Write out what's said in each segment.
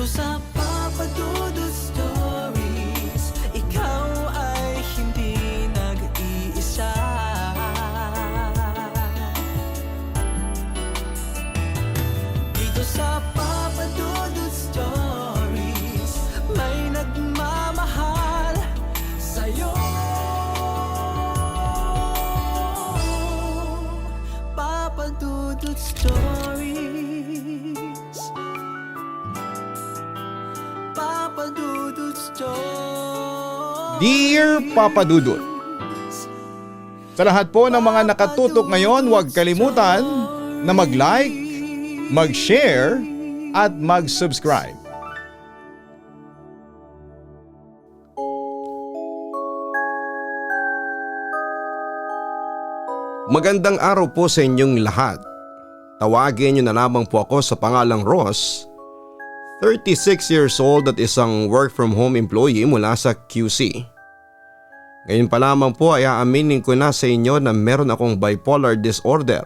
sa Papa Dudut Stories, ikaw ay hindi nag-iisa. Dito sa Papa Dudut Stories, may nagmamahal sa'yo. Papa Dudut Stories, Papa Dudut Stories. Dear Papa Dudut, sa lahat po ng mga nakatutok ngayon, huwag kalimutan na mag-like, mag-share at mag-subscribe. Magandang araw po sa inyong lahat. Tawagin niyo na lamang po ako sa pangalang Ross, 36 years old at isang work from home employee mula sa QC. Ngayon pa lamang po ay aaminin ko na sa inyo na meron akong bipolar disorder.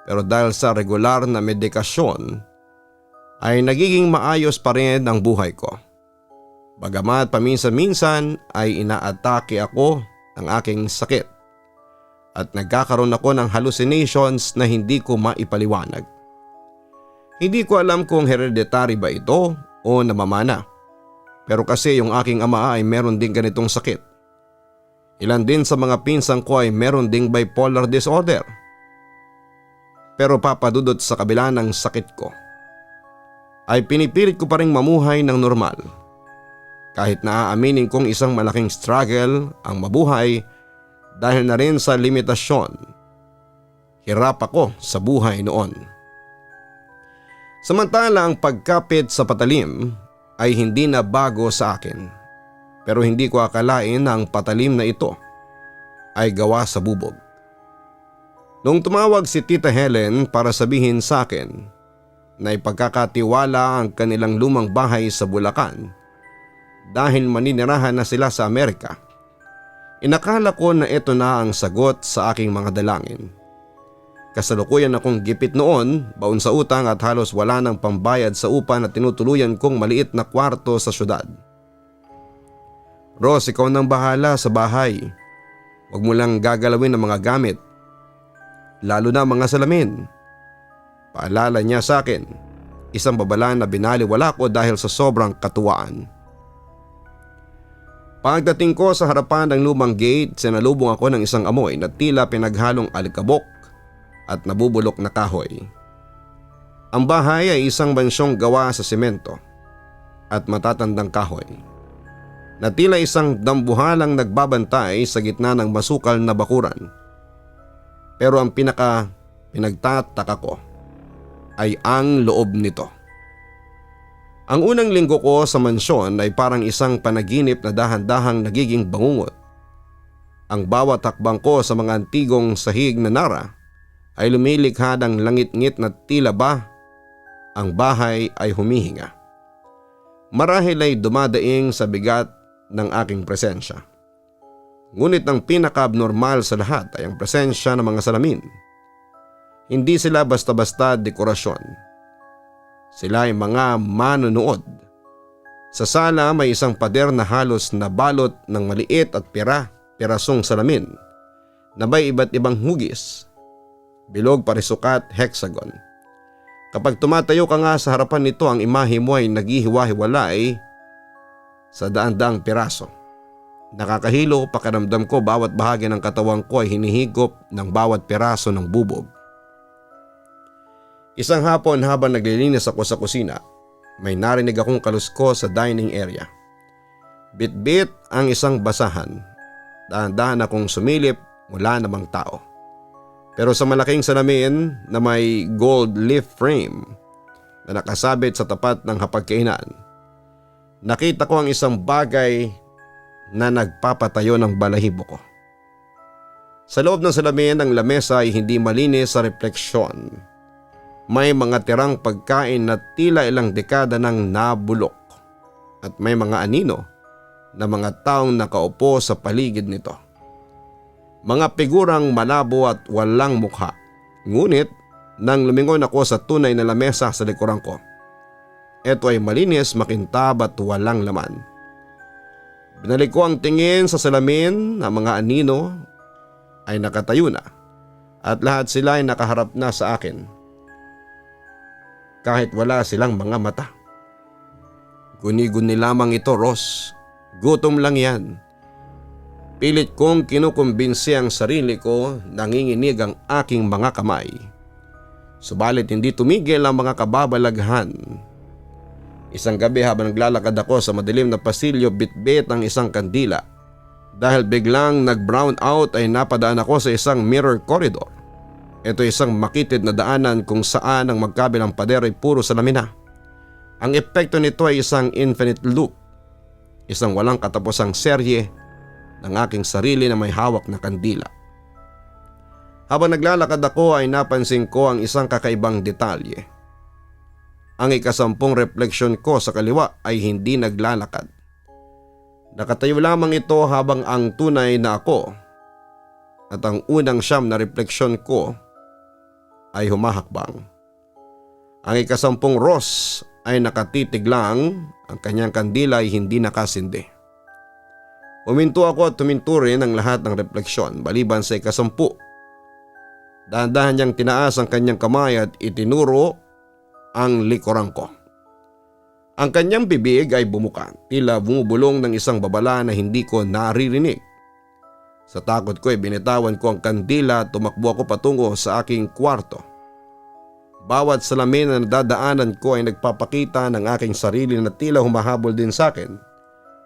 Pero dahil sa regular na medikasyon ay nagiging maayos pa rin ang buhay ko. Bagamat paminsan-minsan ay inaatake ako ng aking sakit at nagkakaroon ako ng hallucinations na hindi ko maipaliwanag. Hindi ko alam kung hereditary ba ito o namamana. Pero kasi yung aking ama ay meron din ganitong sakit. Ilan din sa mga pinsan ko ay meron ding bipolar disorder. Pero papadudot sa kabila ng sakit ko, ay pinipilit ko pa rin mamuhay ng normal. Kahit naaaminin kong isang malaking struggle ang mabuhay dahil na rin sa limitasyon. Hirap ako sa buhay noon. Samantala ang pagkapit sa patalim ay hindi na bago sa akin. Pero hindi ko akalain na ang patalim na ito ay gawa sa bubog. Nung tumawag si Tita Helen para sabihin sa akin na ipagkakatiwala ang kanilang lumang bahay sa Bulacan dahil maninirahan na sila sa Amerika, inakala ko na ito na ang sagot sa aking mga dalangin. Kasalukuyan akong gipit noon, baon sa utang at halos wala ng pambayad sa upa na tinutuluyan kong maliit na kwarto sa syudad. Ross, ikaw nang bahala sa bahay. Huwag mo lang gagalawin ng mga gamit, lalo na mga salamin. Paalala niya sa akin, isang babala na binaliwala ko dahil sa sobrang katuwaan. Pagdating ko sa harapan ng lumang gate, sinalubong ako ng isang amoy na tila pinaghalong alikabok at nabubulok na kahoy. Ang bahay ay isang mansyong gawa sa simento at matatandang kahoy, na tila isang dambuhalang nagbabantay sa gitna ng masukal na bakuran. Pero ang pinagtataka ko ay ang loob nito. Ang unang linggo ko sa mansyon ay parang isang panaginip na dahan-dahang nagiging bangungot. Ang bawat hakbang ko sa mga antigong sahig na nara ay lumilikha ng langit-ngit na tila ba ang bahay ay humihinga. Marahil ay dumadaing sa bigat ng aking presensya. Ngunit ang pinaka-abnormal sa lahat ay ang presensya ng mga salamin. Hindi sila basta-basta dekorasyon. Sila ay mga manonood. Sa sala may isang pader na halos nabalot ng maliit at pirasong salamin na may iba't ibang hugis, bilog, parisukat, hexagon. Kapag tumatayo ka nga sa harapan nito, ang imahe mo ay naghihiwa-hiwalay sa daan-daang piraso. Nakakahilo pakiramdam ko, bawat bahagi ng katawan ko ay hinihigop ng bawat piraso ng bubog. Isang hapon habang naglilinis ako sa kusina, may narinig akong kaluskos sa dining area. Bit-bit ang isang basahan. Dahan-dahan akong sumilip, wala namang tao. Pero sa malaking salamin na may gold leaf frame na nakasabit sa tapat ng hapagkainan, nakita ko ang isang bagay na nagpapatayo ng balahibo ko. Sa loob ng salamin, ang lamesa ay hindi malinis sa refleksyon. May mga tirang pagkain na tila ilang dekada nang nabulok at may mga anino na mga taong nakaupo sa paligid nito. Mga figurang malabo at walang mukha. Ngunit nang lumingon ako sa tunay na lamesa sa likuran ko, ito ay malinis, makintab at walang laman. Binalik ko ang tingin sa salamin na mga anino ay nakatayo na at lahat sila ay nakaharap na sa akin. Kahit wala silang mga mata. Guni-guni lamang ito, Ross. Gutom lang yan. Pilit kong kinukumbinsi ang sarili ko, nanginginig ang aking mga kamay. Subalit hindi tumigil ang mga kababalaghan. Isang gabi habang naglalakad ako sa madilim na pasilyo, bitbit ang isang kandila. Dahil biglang nag-brown out ay napadaan ako sa isang mirror corridor. Ito isang makitid na daanan kung saan ang magkabilang pader ay puro salamin na. Ang epekto nito ay isang infinite loop. Isang walang katapusang serye ng aking sarili na may hawak na kandila. Habang naglalakad ako ay napansin ko ang isang kakaibang detalye. Ang ikasampung refleksyon ko sa kaliwa ay hindi naglalakad. Nakatayo lamang ito habang ang tunay na ako at ang unang siyam na refleksyon ko ay humahakbang. Ang ikasampung Ross ay nakatitig lang, ang kanyang kandila ay hindi nakasindi. Huminto ako at tuminto rin ang lahat ng refleksyon baliban sa ikasampu. Dahan-dahan niyang tinaas ang kanyang kamay at itinuro ang likuran ko. Ang kanyang bibig ay bumuka, tila bumubulong ng isang babala na hindi ko naririnig. Sa takot ko ay binitawan ko ang kandila at tumakbo ako patungo sa aking kwarto. Bawat salamin na nadadaanan ko ay nagpapakita ng aking sarili na tila humahabol din sa akin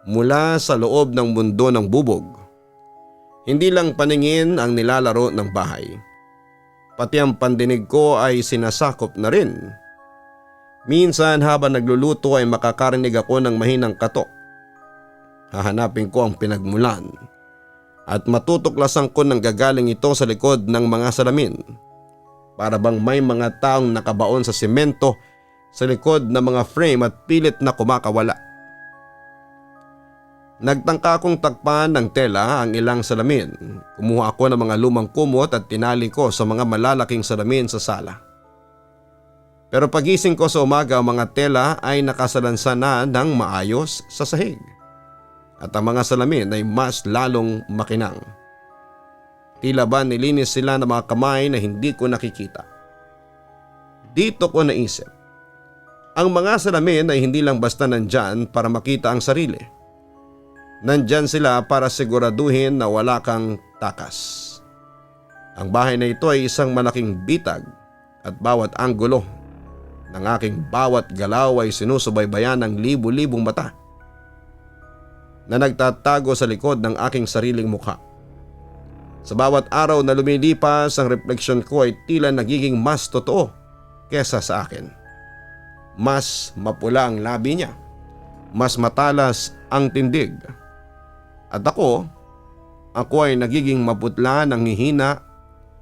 mula sa loob ng mundo ng bubog. Hindi lang paningin ang nilalaro ng bahay. Pati ang pandinig ko ay sinasakop na rin. Minsan habang nagluluto ay makakarinig ako ng mahinang katok. Hahanapin ko ang pinagmulan at matutuklasan ko ng gagaling ito sa likod ng mga salamin. Para bang may mga taong nakabaon sa semento sa likod ng mga frame at pilit na kumakawala. Nagtangka akong takpan ng tela ang ilang salamin. Kumuha ako ng mga lumang kumot at tinali ko sa mga malalaking salamin sa sala. Pero pagising ko sa umaga, ang mga tela ay nakasalansa na ng maayos sa sahig. At ang mga salamin ay mas lalong makinang. Tila ba nilinis sila ng mga kamay na hindi ko nakikita. Dito ko naisip, ang mga salamin ay hindi lang basta nandyan para makita ang sarili. Nandyan sila para siguraduhin na wala kang takas. Ang bahay na ito ay isang malaking bitag at bawat anggulo ng aking bawat galaw ay sinusubaybayan ng libu-libong mata na nagtatago sa likod ng aking sariling mukha. Sa bawat araw na lumilipas, ang refleksyon ko ay tila nagiging mas totoo kesa sa akin. Mas mapula ang labi niya, mas matalas ang tindig. At ako ay nagiging maputla, nanghihina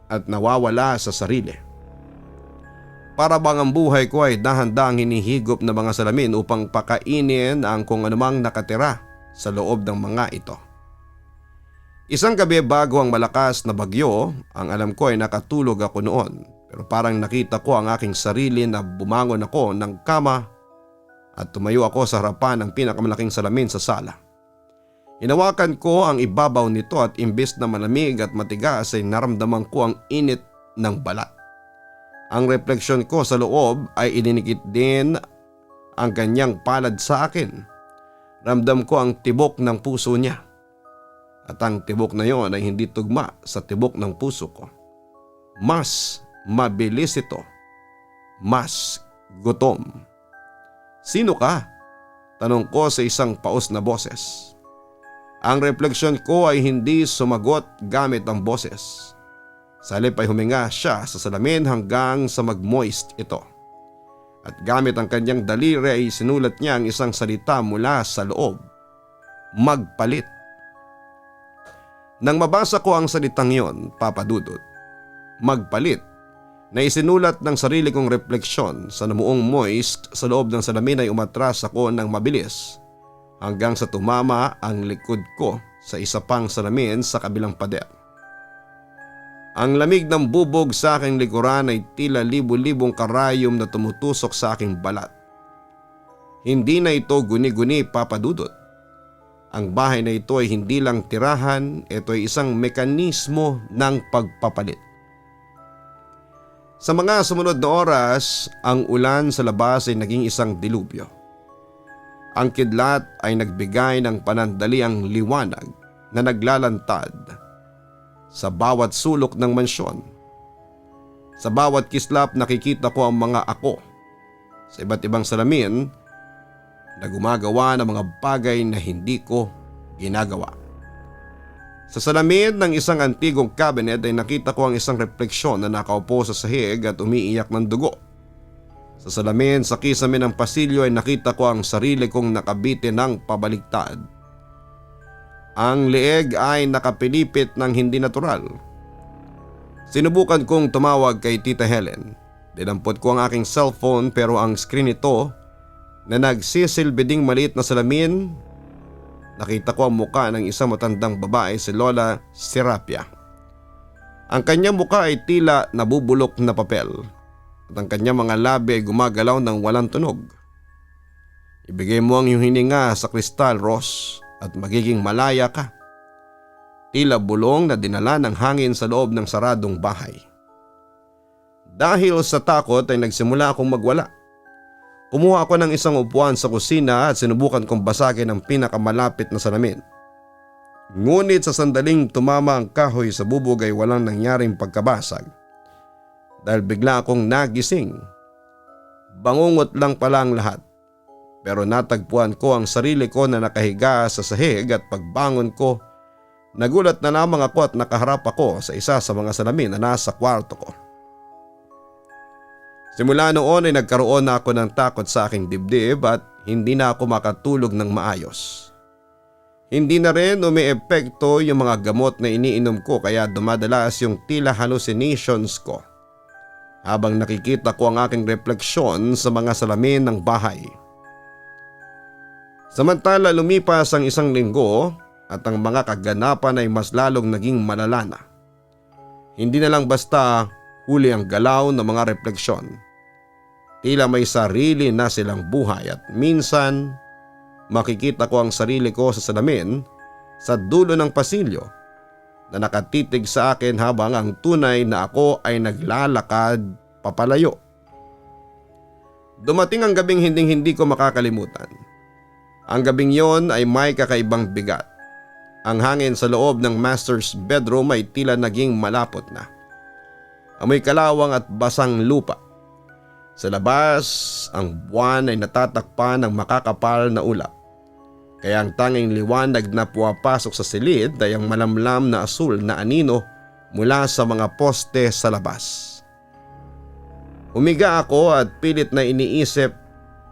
at nawawala sa sarili. Para bang ang buhay ko ay dahan-dahang hinihigop na mga salamin upang pakainin ang kung anumang nakatira sa loob ng mga ito. Isang gabi bago ang malakas na bagyo, ang alam ko ay nakatulog ako noon. Pero parang nakita ko ang aking sarili na bumangon ako ng kama at tumayo ako sa harapan ng pinakamalaking salamin sa sala. Hinawakan ko ang ibabaw nito at imbes na malamig at matigas ay naramdaman ko ang init ng balat. Ang refleksyon ko sa loob ay ininikit din ang kanyang palad sa akin. Ramdam ko ang tibok ng puso niya. At ang tibok na yon ay hindi tugma sa tibok ng puso ko. Mas mabilis ito. Mas gutom. Sino ka? Tanong ko sa isang paos na boses. Ang refleksyon ko ay hindi sumagot gamit ang boses. Sa halip ay huminga siya sa salamin hanggang sa mag-moist ito. At gamit ang kanyang daliri ay sinulat niya ang isang salita mula sa loob. Magpalit. Nang mabasa ko ang salitang yon, Papa Dudut, magpalit, na isinulat ng sarili kong refleksyon sa namuong moist sa loob ng salamin ay umatras ako ng mabilis hanggang sa tumama ang likod ko sa isa pang salamin sa kabilang pader. Ang lamig ng bubog sa aking likuran ay tila libu-libong karayom na tumutusok sa aking balat. Hindi na ito guni-guni, Papa Dudut. Ang bahay na ito ay hindi lang tirahan, ito ay isang mekanismo ng pagpapalit. Sa mga sumunod na oras, ang ulan sa labas ay naging isang dilubyo. Ang kidlat ay nagbigay ng panandaliang liwanag na naglalantad sa bawat sulok ng mansyon. Sa bawat kislap nakikita ko ang mga ako sa iba't ibang salamin na gumagawa ng mga bagay na hindi ko ginagawa. Sa salamin ng isang antigong cabinet ay nakita ko ang isang refleksyon na nakaupo sa sahig at umiiyak ng dugo. Sa salamin sa kisame ng pasilyo ay nakita ko ang sarili kong nakabitin ng pabaliktad. Ang leeg ay nakapilipit ng hindi natural. Sinubukan kong tumawag kay Tita Helen. Dinampot ko ang aking cellphone pero ang screen nito na nagsisilbi ding maliit na salamin, nakita ko ang muka ng isang matandang babae, si Lola Serapia. Ang kanyang muka ay tila nabubulok na papel at ang kanyang mga labi ay gumagalaw ng walang tunog. Ibigay mo ang iyong hininga sa kristal, Ross, at magiging malaya ka. Tila bulong na dinala ng hangin sa loob ng saradong bahay. Dahil sa takot ay nagsimula akong magwala. Kumuha ako ng isang upuan sa kusina at sinubukan kong basagin ang pinakamalapit na salamin. Ngunit sa sandaling tumama ang kahoy sa bubog ay walang nangyaring pagkabasag. Dahil bigla akong nagising. Bangungot lang pala ang lahat. Pero natagpuan ko ang sarili ko na nakahiga sa sahig at pagbangon ko, nagulat na lamang ako at nakaharap ako sa isa sa mga salamin na nasa kwarto ko. Simula noon ay nagkaroon na ako ng takot sa aking dibdib at hindi na ako makatulog ng maayos. Hindi na rin umiepekto yung mga gamot na iniinom ko kaya dumadalas yung tila hallucinations ko habang nakikita ko ang aking refleksyon sa mga salamin ng bahay. Samantala lumipas ang isang linggo at ang mga kaganapan ay mas lalong naging malala na. Hindi na lang basta huli ang galaw ng mga refleksyon. Tila may sarili na silang buhay at minsan makikita ko ang sarili ko sa salamin sa dulo ng pasilyo na nakatitig sa akin habang ang tunay na ako ay naglalakad papalayo. Dumating ang gabing hindi ko makakalimutan. Ang gabing yon ay may kakaibang bigat. Ang hangin sa loob ng master's bedroom ay tila naging malapot na. Amoy kalawang at basang lupa. Sa labas, ang buwan ay natatakpan ng makakapal na ulap. Kaya ang tanging liwanag na puwapasok sa silid ay ang malamlam na asul na anino mula sa mga poste sa labas. Humiga ako at pilit na iniisip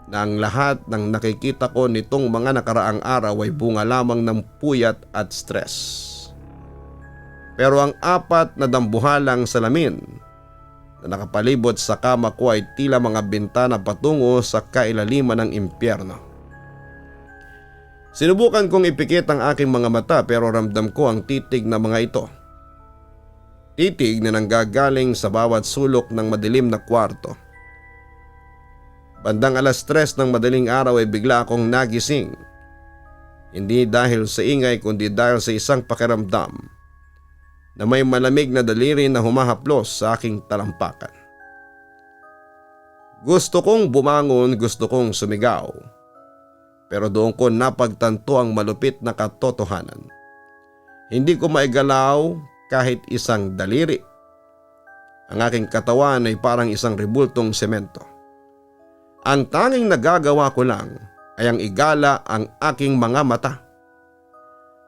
na ang lahat ng nakikita ko nitong mga nakaraang araw ay bunga lamang ng puyat at stress. Pero ang apat na dambuhalang salamin na nakapalibot sa kama ko ay tila mga bintana patungo sa kailaliman ng impyerno. Sinubukan kong ipikit ang aking mga mata pero ramdam ko ang titig na mga ito. Titig na nanggagaling sa bawat sulok ng madilim na kwarto. Bandang 3:00 ng madaling araw ay bigla akong nagising. Hindi dahil sa ingay kundi dahil sa isang pakiramdam na may malamig na daliri na humahaplos sa aking talampakan. Gusto kong bumangon, gusto kong sumigaw. Pero doon ko napagtanto ang malupit na katotohanan. Hindi ko maigalaw kahit isang daliri. Ang aking katawan ay parang isang ribultong semento. Ang tanging nagagawa ko lang ay ang igala ang aking mga mata.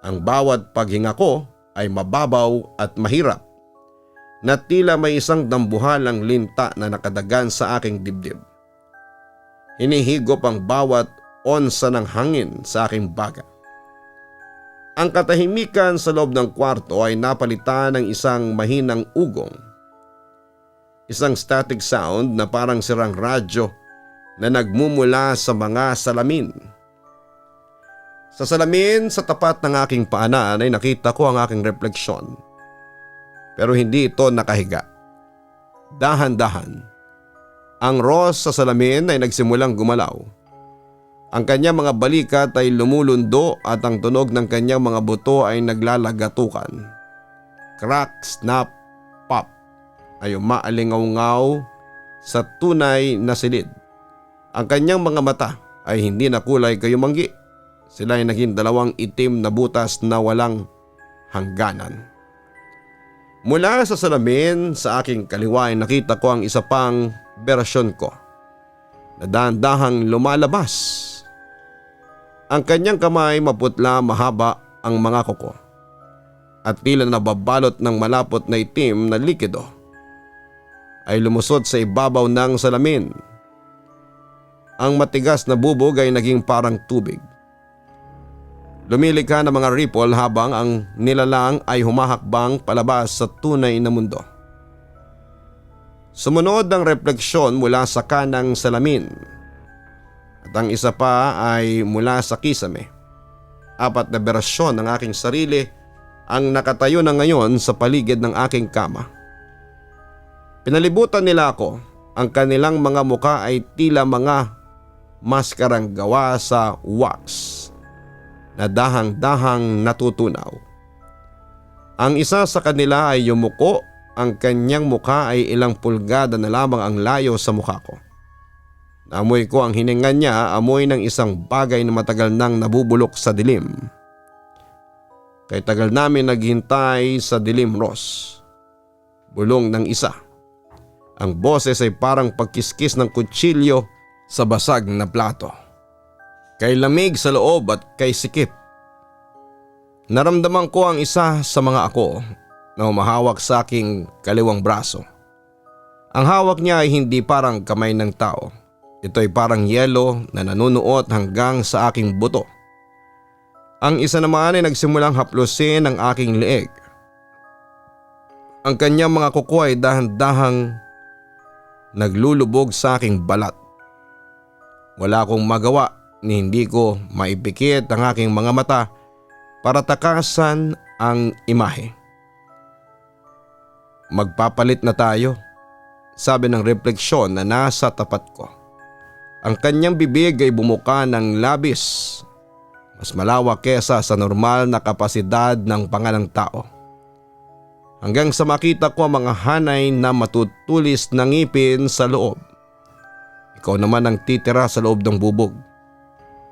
Ang bawat paghinga ko ay mababaw at mahirap na tila may isang dambuhalang linta na nakadagan sa aking dibdib. Hinihigop ang bawat onsa ng hangin sa aking baga. Ang katahimikan sa loob ng kwarto ay napalitan ng isang mahinang ugong. Isang static sound na parang sirang radyo na nagmumula sa mga salamin. Sa salamin sa tapat ng aking paanan ay nakita ko ang aking refleksyon. Pero hindi ito nakahiga. Dahan-dahan, ang Ross sa salamin ay nagsimulang gumalaw. Ang kanyang mga balikat ay lumulundo at ang tunog ng kanyang mga buto ay naglalagatukan. Crack, snap, pop ay umaalingaw-ngaw sa tunay na silid. Ang kanyang mga mata ay hindi na kulay kayumanggi. Sila ay naging dalawang itim na butas na walang hangganan. Mula sa salamin sa aking kaliwa ay nakita ko ang isa pang bersyon ko na dahan-dahang lumalabas. Ang kanyang kamay maputla, mahaba ang mga kuko at tila nababalot ng malapot na itim na likido ay lumusot sa ibabaw ng salamin. Ang matigas na bubog ay naging parang tubig. Lumilikha ng mga ripple habang ang nilalang ay humahakbang palabas sa tunay na mundo. Sumunod ang refleksyon mula sa kanang salamin at ang isa pa ay mula sa kisame. 4 na bersyon ng aking sarili ang nakatayo na ngayon sa paligid ng aking kama. Pinalibutan nila ako. Ang kanilang mga muka ay tila mga maskarang gawa sa wax na dahang-dahang natutunaw. Ang isa sa kanila ay yumuko. Ang kanyang muka ay ilang pulgada na lamang ang layo sa mukha ko. Naamoy ko ang hininga niya, amoy ng isang bagay na matagal nang nabubulok sa dilim. Kay tagal namin naghintay sa dilim, Ross. Bulong ng isa. Ang boses ay parang pagkiskis ng kutsilyo sa basag na plato. Kay lamig sa loob at kay sikip. Naramdaman ko ang isa sa mga ako na humahawak sa aking kaliwang braso. Ang hawak niya ay hindi parang kamay ng tao. Ito ay parang yelo na nanunuot hanggang sa aking buto. Ang isa naman ay nagsimulang haplusin ang aking leeg. Ang kanyang mga kuko ay dahan-dahang naglulubog sa aking balat. Wala akong magawa ni hindi ko maipikit ang aking mga mata para takasan ang imahe. Magpapalit na tayo, sabi ng refleksyon na nasa tapat ko. Ang kanyang bibig ay bumuka ng labis, mas malawak kesa sa normal na kapasidad ng panganang tao. Hanggang sa makita ko ang mga hanay na matutulis na ngipin sa loob. Ikaw naman ang titira sa loob ng bubog.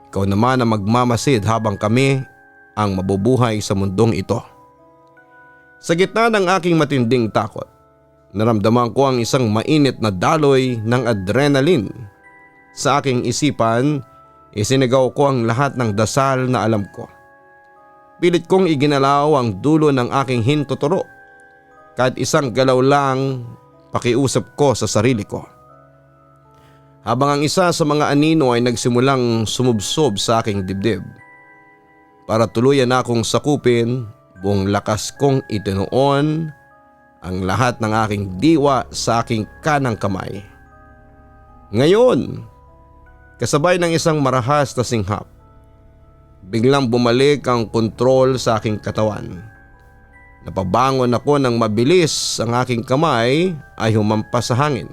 Ikaw naman ang magmamasid habang kami ang mabubuhay sa mundong ito. Sa gitna ng aking matinding takot, naramdaman ko ang isang mainit na daloy ng adrenaline. Sa aking isipan, isinigaw ko ang lahat ng dasal na alam ko. Pilit kong iginalaw ang dulo ng aking hintuturo. Kahit isang galaw lang, pakiusap ko sa sarili ko. Habang ang isa sa mga anino ay nagsimulang sumubsob sa aking dibdib. Para tuluyan akong sakupin, buong lakas kong itinuon ang lahat ng aking diwa sa aking kanang kamay. Ngayon, kasabay ng isang marahas na singhap, biglang bumalik ang kontrol sa aking katawan. Napabangon ako ng mabilis, ang aking kamay ay humampas sa hangin.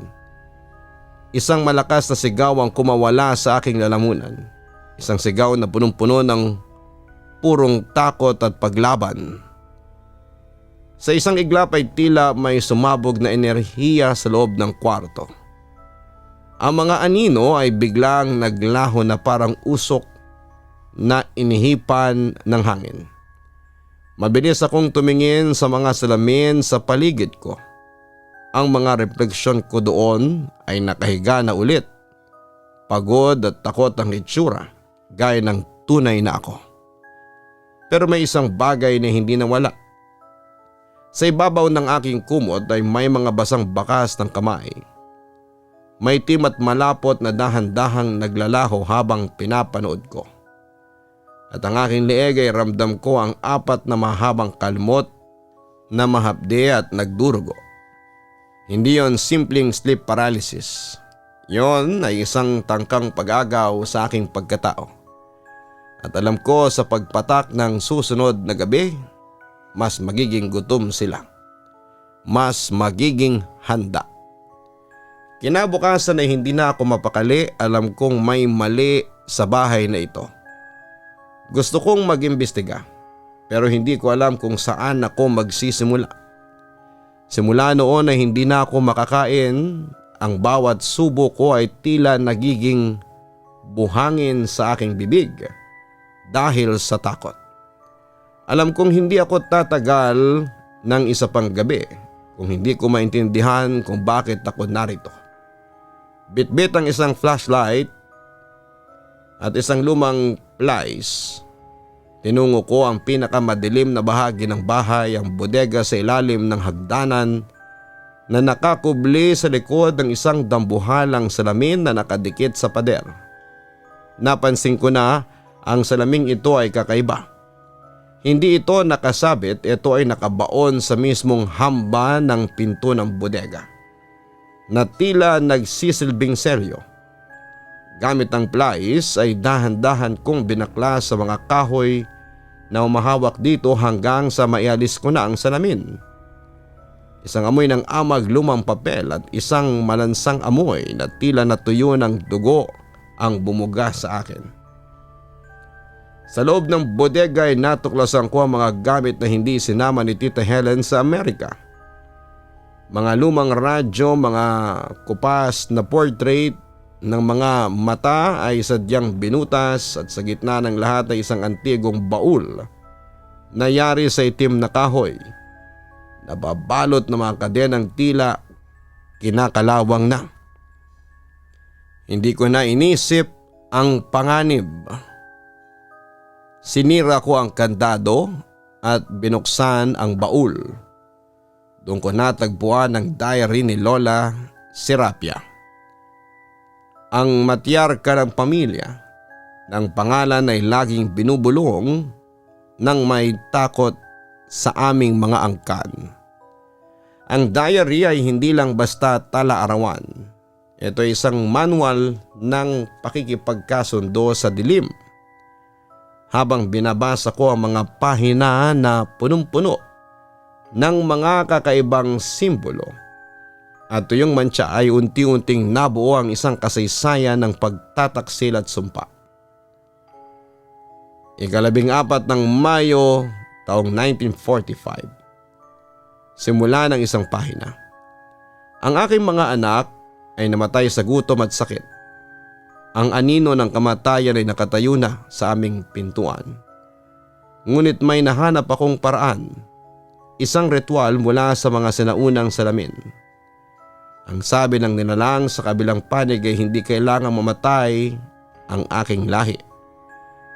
Isang malakas na sigaw ang kumawala sa aking lalamunan. Isang sigaw na punong-puno ng purong takot at paglaban. Sa isang iglap ay tila may sumabog na enerhiya sa loob ng kwarto. Ang mga anino ay biglang naglaho na parang usok na inihipan ng hangin. Mabilis akong tumingin sa mga salamin sa paligid ko. Ang mga refleksyon ko doon ay nakahiga na ulit. Pagod at takot ang itsura, gaya ng tunay na ako. Pero may isang bagay na hindi nawala. Sa ibabaw ng aking kumot ay may mga basang bakas ng kamay. May itim at malapot na dahan-dahang naglalaho habang pinapanood ko. At ang aking leeg ay ramdam ko ang 4 na mahabang kalmot na mahapde at nagdurugo. Hindi yon simpleng sleep paralysis. Yon ay isang tangkang pag-agaw sa aking pagkatao. At alam ko sa pagpatak ng susunod na gabi, mas magiging gutom sila. Mas magiging handa. Kinabukasan ay hindi na ako mapakali, alam kong may mali sa bahay na ito. Gusto kong mag-imbestiga pero hindi ko alam kung saan ako magsisimula. Simula noon ay hindi na ako makakain. Ang bawat subo ko ay tila nagiging buhangin sa aking bibig dahil sa takot. Alam kong hindi ako tatagal ng isa pang gabi kung hindi ko maintindihan kung bakit ako narito. Bitbit ang isang flashlight at isang lumang plies. Tinungo ko ang pinakamadilim na bahagi ng bahay, ang bodega sa ilalim ng hagdanan na nakakubli sa likod ng isang dambuhalang salamin na nakadikit sa pader. Napansin ko na ang salaming ito ay kakaiba. Hindi ito nakasabit, ito ay nakabaon sa mismong hamba ng pinto ng bodega na tila nagsisilbing seryo. Gamit ang plies ay dahan-dahan kong binaklas sa mga kahoy na umahawak dito hanggang sa maialis ko na ang salamin. Isang amoy ng amag lumang papel at isang malansang amoy na tila natuyo ng dugo ang bumuga sa akin. Sa loob ng bodega ay natuklasan ko ang mga gamit na hindi sinama ni Tita Helen sa Amerika. Mga lumang radyo, mga kupas na portrait ng mga mata ay sadyang binutas at sa gitna ng lahat ay isang antigong baul na yari sa itim na kahoy. Nababalot ng mga kadenang tila kinakalawang na. Hindi ko na inisip ang panganib. Sinira ko ang kandado at binuksan ang baul. Doon ko natagpuan ang diary ni Lola Serapia. Ang matyarka ng pamilya ng pangalan ay laging binubulong ng may takot sa aming mga angkan. Ang diary ay hindi lang basta tala-arawan. Ito ay isang manual ng pakikipagkasundo sa dilim. Habang binabasa ko ang mga pahina na punong-puno ng mga kakaibang simbolo at tuyong mantsa ay unti-unting nabuo ang isang kasaysayan ng pagtataksil at sumpa. 14 ng Mayo taong 1945. Simula ng isang pahina. Ang aking mga anak ay namatay sa gutom at sakit. Ang anino ng kamatayan ay nakatayo na sa aming pintuan. Ngunit may nahanap akong paraan. Isang ritual mula sa mga sinaunang salamin. Ang sabi ng nilalang sa kabilang panig ay hindi kailangang mamatay ang aking lahi.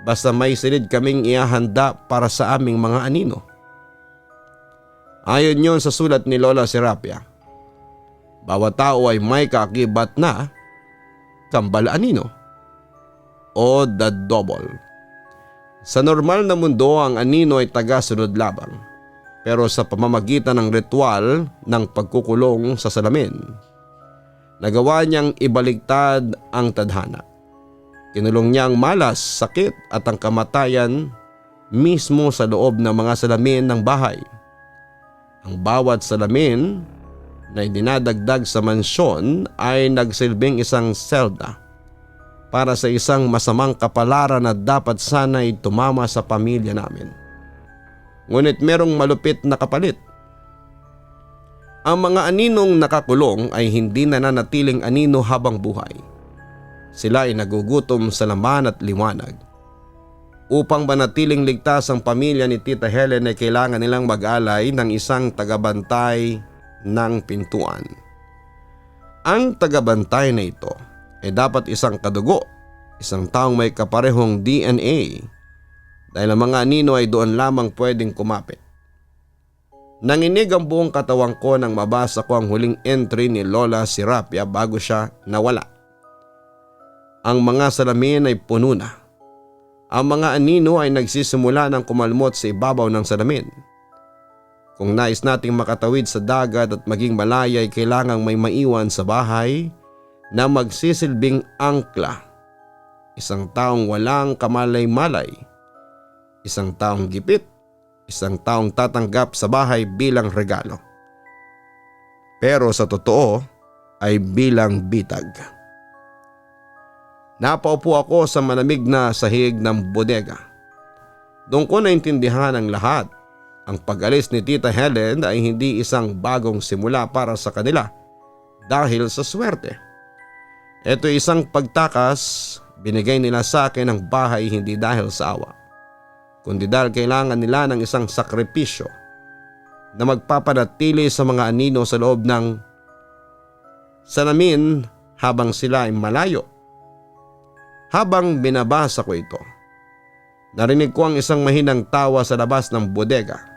Basta may silid kaming ihahanda para sa aming mga anino. Ayon yun sa sulat ni Lola Serapia. Bawat tao ay may kaakibat na kambal anino o the double. Sa normal na mundo ang anino ay taga-sunod labang. Pero sa pamamagitan ng ritual ng pagkukulong sa salamin, nagawa niyang ibaligtad ang tadhana. Kinulong niya ang malas, sakit at ang kamatayan mismo sa loob ng mga salamin ng bahay. Ang bawat salamin na idinadagdag sa mansyon ay nagsilbing isang selda para sa isang masamang kapalaran na dapat sana'y tumama sa pamilya namin. Ngunit merong malupit na kapalit. Ang mga aninong nakakulong ay hindi nananatiling anino habang buhay. Sila ay nagugutom sa laman at liwanag. Upang manatiling ligtas ang pamilya ni Tita Helen ay kailangan nilang mag-alay ng isang tagabantay ng pintuan. Ang tagabantay na ito ay dapat isang kadugo, isang taong may kaparehong DNA dahil ang mga anino ay doon lamang pwedeng kumapit. Nanginig ang buong katawan ko nang mabasa ko ang huling entry ni Lola Serapia bago siya nawala. Ang mga salamin ay puno na. Ang mga anino ay nagsisimula ng kumalmot sa ibabaw ng salamin. Kung nais nating makatawid sa dagat at maging malaya ay kailangang may maiwan sa bahay na magsisilbing angkla. Isang taong walang kamalay-malay. Isang taong gipit. Isang taong tatanggap sa bahay bilang regalo. Pero sa totoo ay bilang bitag. Napaupo ako sa malamig na sahig ng bodega. Doon ko naintindihan ang lahat. Ang pag-alis ni Tita Helen ay hindi isang bagong simula para sa kanila dahil sa swerte. Ito isang pagtakas, binigay nila sa akin ang bahay hindi dahil sa awa, kundi dahil kailangan nila ng isang sakripisyo na magpapanatili sa mga anino sa loob ng salamin habang sila ay malayo. Habang binabasa ko ito, narinig ko ang isang mahinang tawa sa labas ng bodega.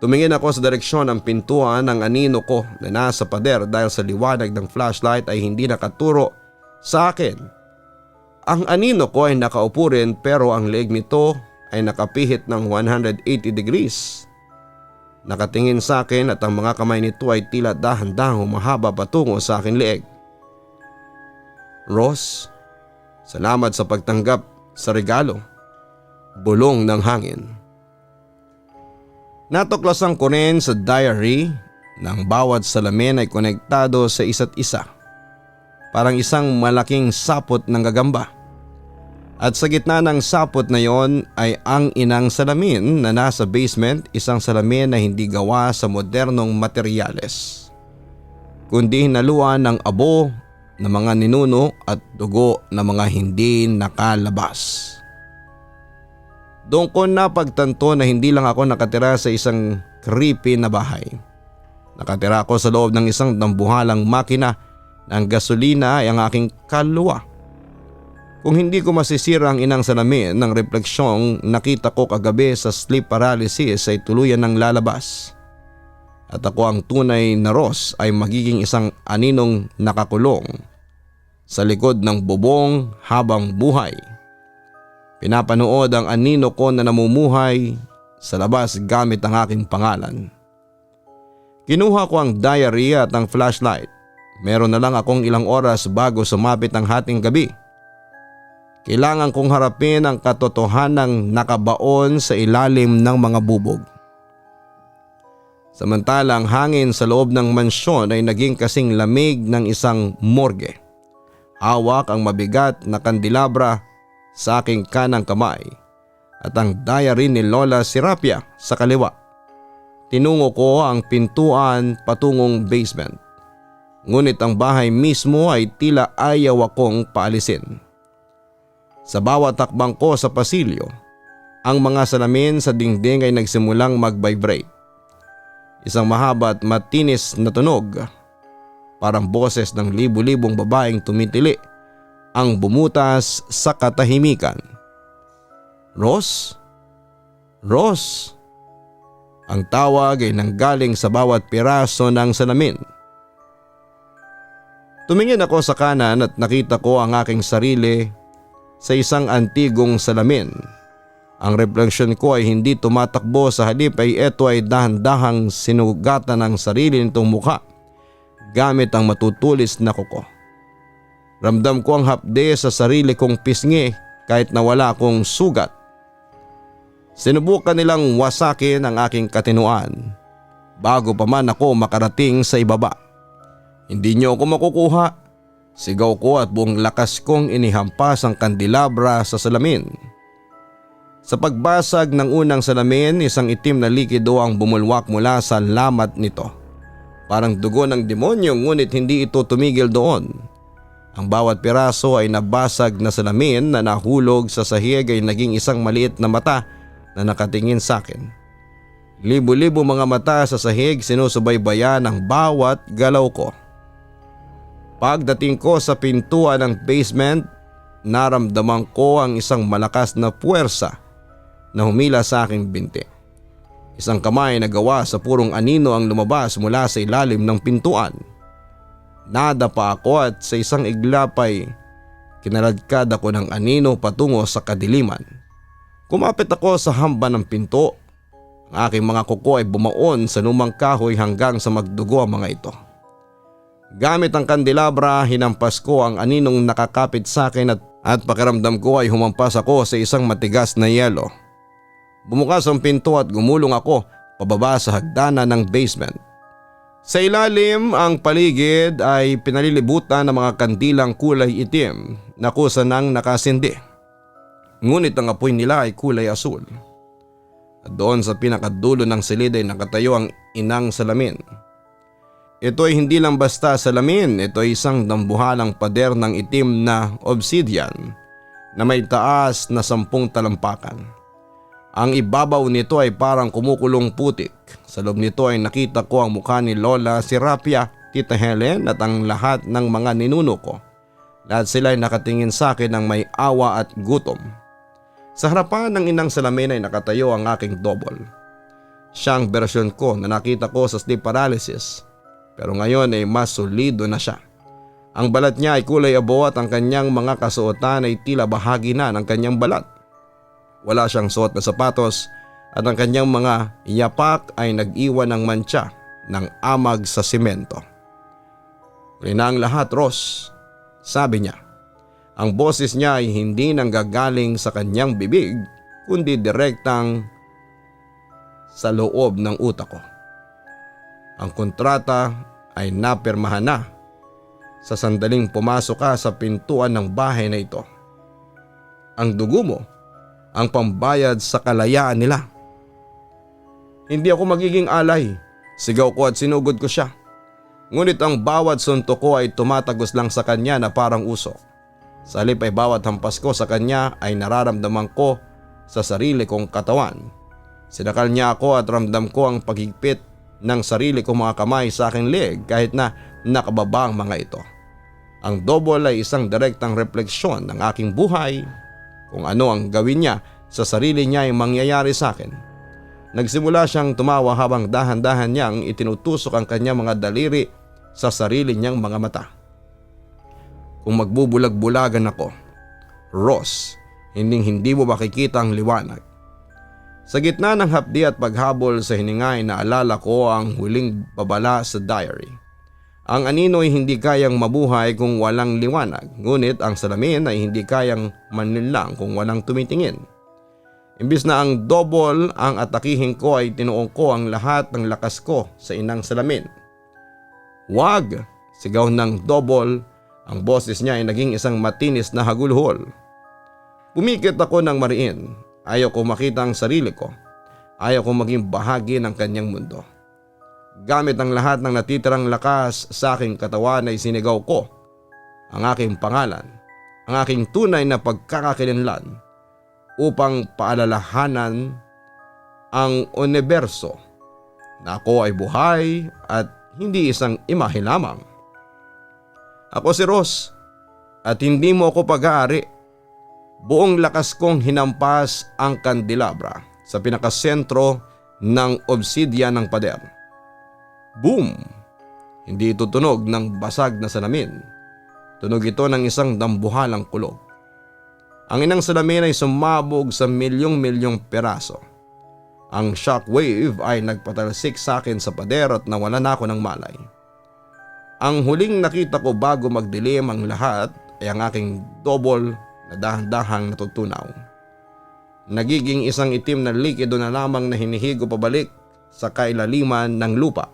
Tumingin ako sa direksyon ng pintuan ng anino ko na nasa pader dahil sa liwanag ng flashlight ay hindi nakaturo sa akin. Ang anino ko ay nakaupo rin pero ang leeg nito ay nakapihit ng 180 degrees. Nakatingin sa akin at ang mga kamay nito ay tila dahan-dahang humahaba patungo sa aking leeg. Ross, salamat sa pagtanggap sa regalo. Bulong ng hangin. Natuklasan ko rin sa diary na ang bawat salamin ay konektado sa isa't isa. Parang isang malaking sapot ng gagamba. At sa gitna ng sapot na yon ay ang inang salamin na nasa basement, isang salamin na hindi gawa sa modernong materyales, kundi hinaluan ng abo ng mga ninuno at dugo ng mga hindi nakalabas. Doon ko napagtanto na hindi lang ako nakatira sa isang creepy na bahay. Nakatira ako sa loob ng isang dambuhalang makina ng gasolina ay ang aking kaluluwa. Kung hindi ko masisira ang inang salamin ng refleksyong nakita ko kagabi sa sleep paralysis ay tuluyan ng lalabas. At ako ang tunay na Ross ay magiging isang aninong nakakulong sa likod ng bubong habang buhay. Pinapanood ang anino ko na namumuhay sa labas gamit ang aking pangalan. Kinuha ko ang diary at ang flashlight. Meron na lang akong ilang oras bago sumapit ang hating gabi. Kailangan kong harapin ang katotohanang nakabaon sa ilalim ng mga bubog. Samantalang hangin sa loob ng mansyon ay naging kasing lamig ng isang morgue. Hawak ang mabigat na kandelabra sa aking kanang kamay at ang diary ni Lola Serapia sa kaliwa. Tinungo ko ang pintuan patungong basement. Ngunit ang bahay mismo ay tila ayaw akong paalisin. Sa bawat takbang ko sa pasilyo, ang mga salamin sa dingding ay nagsimulang mag-vibrate. Isang mahaba at matinis na tunog, parang boses ng libu-libong babaeng tumitili, ang bumutas sa katahimikan. Ross? Ross? Ang tawag ay nanggaling sa bawat piraso ng salamin. Tumingin ako sa kanan at nakita ko ang aking sarili sa isang antigong salamin. Ang refleksyon ko ay hindi tumatakbo, sa halip ay ito ay dahan-dahang sinugatan ng sarili nitong mukha gamit ang matutulis na kuko. Ramdam ko ang hapde sa sarili kong pisngi kahit na wala akong sugat. Sinubukan nilang wasakin ang aking katinuan bago pa man ako makarating sa ibaba. Hindi niyo ako makukuha. Sigaw ko at buong lakas kong inihampas ang kandelabra sa salamin. Sa pagbasag ng unang salamin, isang itim na likido ang bumulwak mula sa lamat nito. Parang dugo ng demonyo, ngunit hindi ito tumigil doon. Ang bawat piraso ay nabasag na salamin na nahulog sa sahig ay naging isang maliit na mata na nakatingin sa akin. Libo-libo mga mata sa sahig sinusubaybayan ang bawat galaw ko. Pagdating ko sa pintuan ng basement, naramdaman ko ang isang malakas na puwersa na humila sa aking binti. Isang kamay na gawa sa purong anino ang lumabas mula sa ilalim ng pintuan. Nadapa ako at sa isang iglap ay kinaladkad ako ng anino patungo sa kadiliman. Kumapit ako sa hamba ng pinto. Ang aking mga kuko ay bumaon sa lumang kahoy hanggang sa magdugo ang mga ito. Gamit ang kandelabra, hinampas ko ang aninong nakakapit sa akin at pakiramdam ko ay humampas ako sa isang matigas na yelo. Bumukas ang pinto at gumulong ako pababa sa hagdanan ng basement. Sa ilalim ang paligid ay pinalilibutan ng mga kandilang kulay itim na kusa nang nakasindi. Ngunit ang apoy nila ay kulay asul. At doon sa pinakadulo ng silid ay nakatayo ang inang salamin. Ito ay hindi lang basta salamin, ito ay isang dambuhalang pader ng itim na obsidian na may taas na 10 talampakan. Ang ibabaw nito ay parang kumukulong putik. Sa loob nito ay nakita ko ang mukha ni Lola Serapia, Tita Helen at ang lahat ng mga ninuno ko. Lahat sila ay nakatingin sa akin ng may awa at gutom. Sa harapan ng inang salamin ay nakatayo ang aking double. Siyang bersyon ko na nakita ko sa sleep paralysis. Pero ngayon ay mas solido na siya. Ang balat niya ay kulay abo at ang kanyang mga kasuotan ay tila bahagi na ng kanyang balat. Wala siyang suot na sapatos at ang kanyang mga yapak ay nag-iwan ng mantsa ng amag sa simento. Huli na ang lahat, Ross, sabi niya. Ang boses niya ay hindi nanggagaling sa kanyang bibig kundi direktang sa loob ng utak ko. Ang kontrata ay napirmahan na sa sandaling pumasok ka sa pintuan ng bahay na ito. Ang dugo mo ang pambayad sa kalayaan nila. Hindi ako magiging alay, sigaw ko at sinugod ko siya. Ngunit ang bawat suntok ko ay tumatagos lang sa kanya na parang usok. Sa halip ay bawat hampas ko sa kanya ay nararamdaman ko sa sarili kong katawan. Sinakal niya ako at ramdam ko ang paghigpit ng sarili kong mga kamay sa aking leg kahit na nakababa ang mga ito. Ang double ay isang direktang refleksyon ng aking buhay. Kung ano ang gawin niya sa sarili niya ay mangyayari sa akin. Nagsimula siyang tumawa habang dahan-dahan niyang itinutusok ang kanyang mga daliri sa sarili niyang mga mata. Kung magbubulag-bulagan ako, Ross, hindi mo makikita ang liwanag. Sa gitna ng hapdi at paghabol sa hininga ay naalala ko ang huling babala sa diary. Ang anino ay hindi kayang mabuhay kung walang liwanag, ngunit ang salamin ay hindi kayang manlinlang kung walang tumitingin. Imbis na ang double ang atakihin ko ay tinuong ko ang lahat ng lakas ko sa inang salamin. Wag! Sigaw ng double, ang boses niya ay naging isang matinis na hagulhol. Pumikit ako ng mariin, ayaw ko makita ang sarili ko, ayaw ko maging bahagi ng kanyang mundo. Gamit ang lahat ng natitirang lakas sa aking katawan ay sinigaw ko ang aking pangalan, ang aking tunay na pagkakakilanlan upang paalalahanan ang universo na ako ay buhay at hindi isang imahe lamang. Ako si Ross at hindi mo ako pag-aari. Buong lakas kong hinampas ang kandelabra sa pinakasentro ng obsidian ng pader. Boom! Hindi ito tunog ng basag na salamin. Tunog ito ng isang dambuhalang kulog. Ang inang salamin ay sumabog sa milyong-milyong peraso. Ang shockwave ay nagpatalsik sa akin sa pader at nawala na ako ng malay. Ang huling nakita ko bago magdilim ang lahat ay ang aking double na dahan-dahang natutunaw. Nagiging isang itim na likido na lamang na hinihigo pabalik sa kailaliman ng lupa.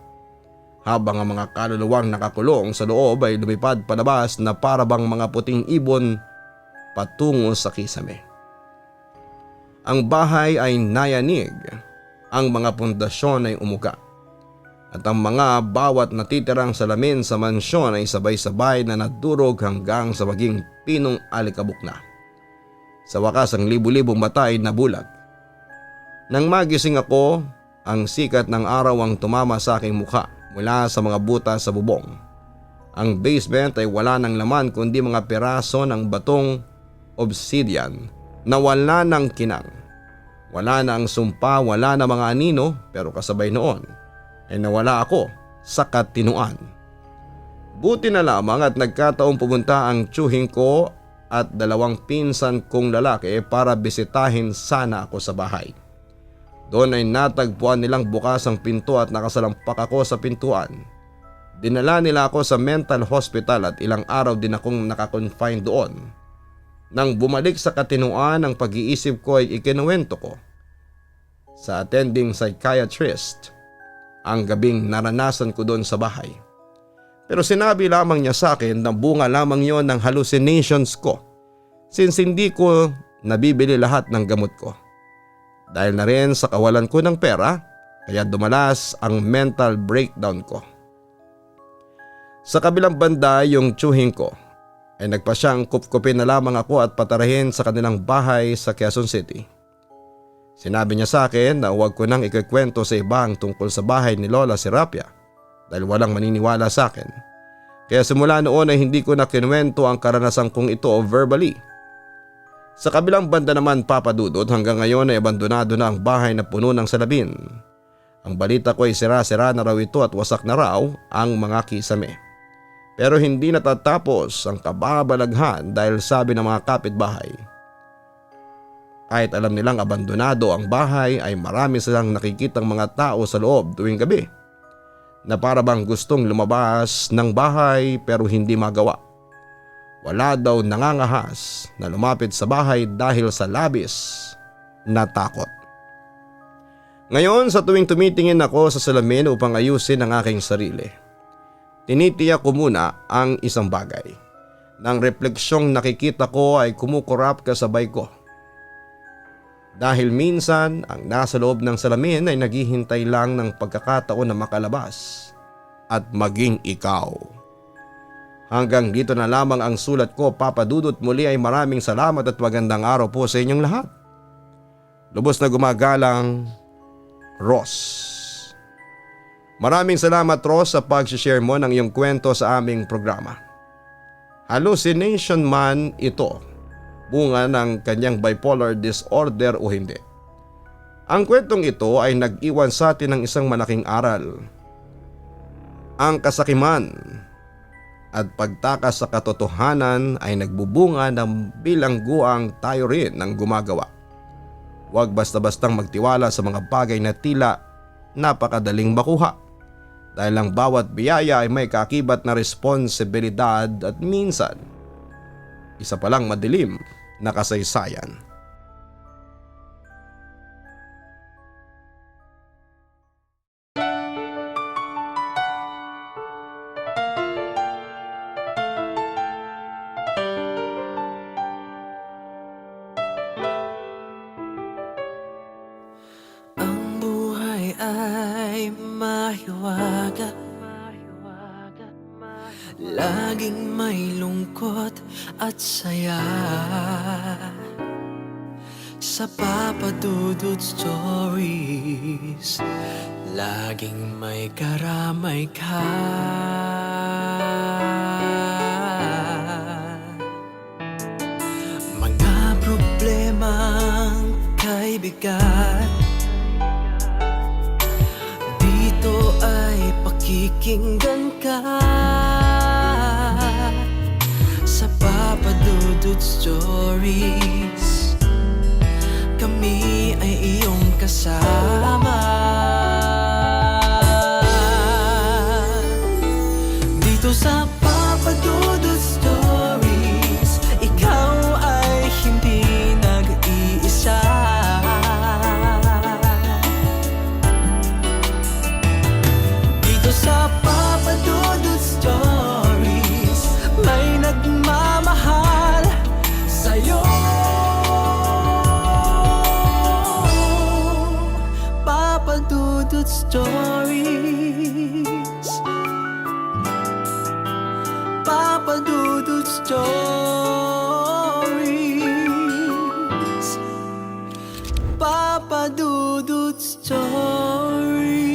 Habang ang mga kaluluwang nakakulong sa loob ay lumipad palabas na parabang mga puting ibon patungo sa kisame. Ang bahay ay nayanig, ang mga pundasyon ay umuga, at ang mga bawat natitirang salamin sa mansyon ay sabay-sabay na nadurog hanggang sa maging pinong alikabok na. Sa wakas ang libu-libong mata ay nabulag. Nang magising ako, ang sikat ng araw ang tumama sa aking mukha mula sa mga butas sa bubong. Ang basement ay wala ng laman kundi mga peraso ng batong obsidian na wala ng kinang. Wala na ang sumpa, wala na mga anino, pero kasabay noon ay nawala ako sa katinuan. Buti na lamang at nagkataong pumunta ang tiyuhin ko at dalawang pinsan kong lalaki para bisitahin sana ako sa bahay. Doon ay natagpuan nilang bukas ang pinto at nakasalampak ako sa pintuan. Dinala nila ako sa mental hospital at ilang araw din akong nakakonfine doon. Nang bumalik sa katinuan, ang pag-iisip ko ay ikinuwento ko sa attending psychiatrist ang gabing naranasan ko doon sa bahay. Pero sinabi lamang niya sa akin na bunga lamang yon ng hallucinations ko since hindi ko nabibili lahat ng gamot ko. Dahil na rin sa kawalan ko ng pera, kaya dumalas ang mental breakdown ko. Sa kabilang banda yung tiyuhin ko ay nagpasyang kupkupin na lamang ako at patarahin sa kanilang bahay sa Quezon City. Sinabi niya sa akin na huwag ko nang ikikwento sa ibang tungkol sa bahay ni Lola Serapia dahil walang maniniwala sa akin. Kaya simula noon ay hindi ko na kinuwento ang karanasan kong ito verbally. Sa kabilang banda naman, Papa Dudut, hanggang ngayon ay abandonado na ang bahay na puno ng salabin. Ang balita ko ay sira-sira na raw ito at wasak na raw ang mga kisame. Pero hindi natatapos ang kababalaghan dahil sabi ng mga kapitbahay, kahit alam nilang abandonado ang bahay ay marami silang nakikitang mga tao sa loob tuwing gabi na para bang gustong lumabas ng bahay pero hindi magawa. Wala daw nangangahas na lumapit sa bahay dahil sa labis na takot. Ngayon sa tuwing tumitingin ako sa salamin upang ayusin ang aking sarili, tinitiyak ko muna ang isang bagay. Nang refleksyong nakikita ko ay kumukurap kasabay ko. Dahil minsan ang nasa loob ng salamin ay naghihintay lang ng pagkakataon na makalabas at maging ikaw. Hanggang dito na lamang ang sulat ko, Papa Dudut. Muli ay maraming salamat at magandang araw po sa inyong lahat. Lubos na gumagalang, Ross. Maraming salamat, Ross, sa pag-share mo ng iyong kwento sa aming programa. Hallucination man ito, bunga ng kanyang bipolar disorder o hindi. Ang kwentong ito ay nag-iwan sa atin ng isang malaking aral. Ang kasakiman at pagtakas sa katotohanan ay nagbubunga ng bilangguang tayo rin ng gumagawa. Huwag basta-bastang magtiwala sa mga bagay na tila napakadaling makuha. Dahil ang bawat biyaya ay may kaakibat na responsibilidad at minsan, isa palang madilim na kasaysayan. Ang buhay ay mahiwaga, laging may lungkot at saya. Sa Papa Dudut Stories, laging may karamay ka. Mga problemang kaibigan, dito ay pakikinggan ka. Sa Papa Dudut Stories, kami ay iyong kasama. Dito sa Papa Dudut Stories, ikaw ay hindi nag-iisa. Dito sa Papa Dudut Stories, may nagmamahal sa'yo. Papa Dudut Stories, Papa Dudut Stories, Papa Dudut Stories.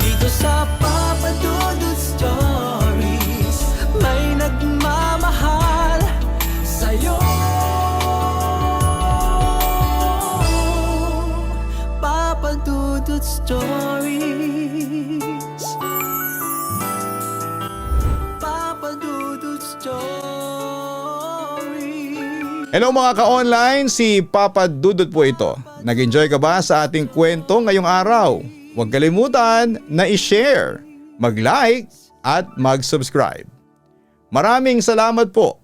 Dito sa Papa Dudut Stories, may nagmamahal sa'yo. Papa Dudut Stories, Papa Dudut Stories. Hello mga ka-online, si Papa Dudut po ito. Nag-enjoy ka ba sa ating kwento ngayong araw? Huwag kalimutan na i-share, mag-like at mag-subscribe. Maraming salamat po